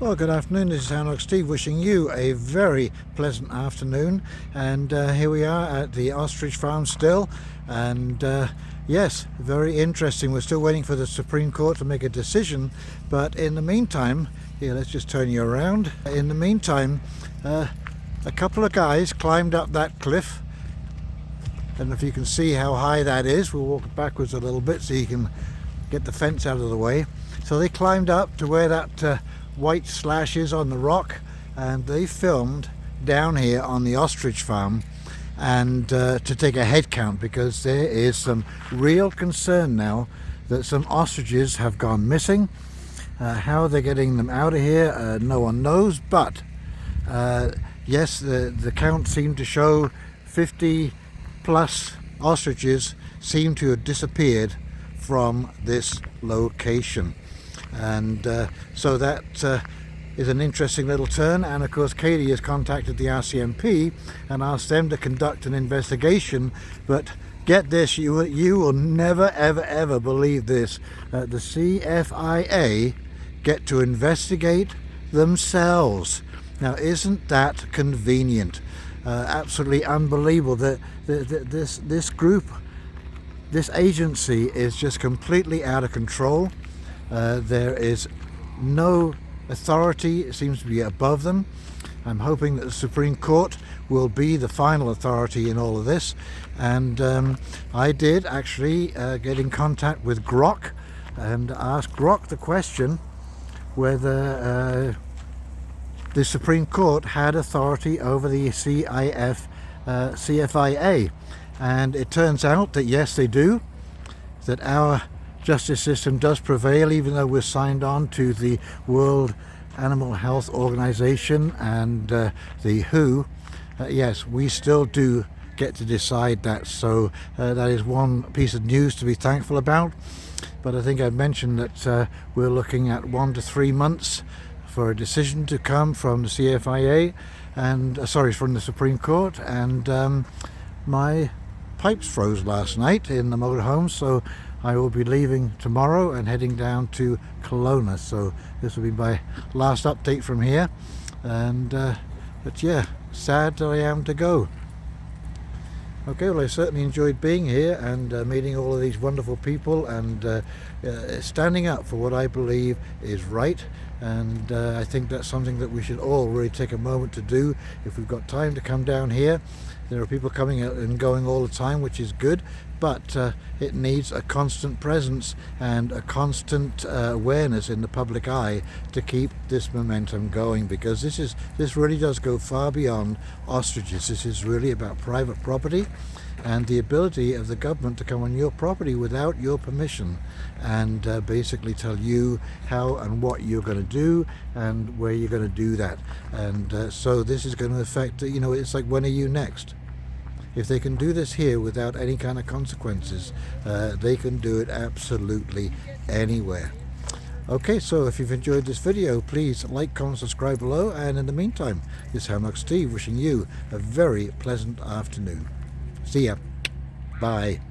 Well, good afternoon. This is Hanok Steve wishing you a very pleasant afternoon. And here we are at the Ostrich farm still. And yes, very interesting. We're still waiting for the Supreme Court to make a decision. But in the meantime, here, let's just turn you around. In the meantime, a couple of guys climbed up that cliff. I don't know if you can see how high that is. We'll walk backwards a little bit so you can get the fence out of the way. So they climbed up to where that white slash is on the rock, and they filmed down here on the ostrich farm and to take a head count, because there is some real concern now that some ostriches have gone missing. How they're getting them out of here, no one knows, but yes, the count seemed to show 50 plus ostriches seem to have disappeared from this location. And so that is an interesting little turn. And of course Katie has contacted the RCMP and asked them to conduct an investigation. But get this, you will never ever believe this, the CFIA get to investigate themselves. Now isn't that convenient? Absolutely unbelievable that this group, this agency is just completely out of control. There is no authority, it seems to be above them. I'm hoping that the Supreme Court will be the final authority in all of this. And I did actually get in contact with Grok and ask Grok the question whether the Supreme Court had authority over the CFIA. And it turns out that yes, they do, that our justice system does prevail, even though we're signed on to the World Animal Health Organization and the WHO. Yes, we still do get to decide that. So that is one piece of news to be thankful about. But I think I mentioned that we're looking at 1 to 3 months for a decision to come from the CFIA and from the Supreme Court. And my pipes froze last night in the motorhome, so I will be leaving tomorrow and heading down to Kelowna. So this will be my last update from here. And but yeah, sad that I am to go. Okay, well, I certainly enjoyed being here and meeting all of these wonderful people and standing up for what I believe is right. And I think that's something that we should all really take a moment to do. If we've got time to come down here, there are people coming and going all the time, which is good, but it needs a constant presence and a constant awareness in the public eye to keep this momentum going, because this really does go far beyond ostriches. This is really about private property and the ability of the government to come on your property without your permission and basically tell you how and what you're going to do and where you're going to do that. And so this is going to affect, it's like, when are you next? If they can do this here without any kind of consequences, they can do it absolutely anywhere. Okay, so if you've enjoyed this video, please like, comment, subscribe below. And in the meantime, this is Hanok Steve wishing you a very pleasant afternoon. See ya. Bye.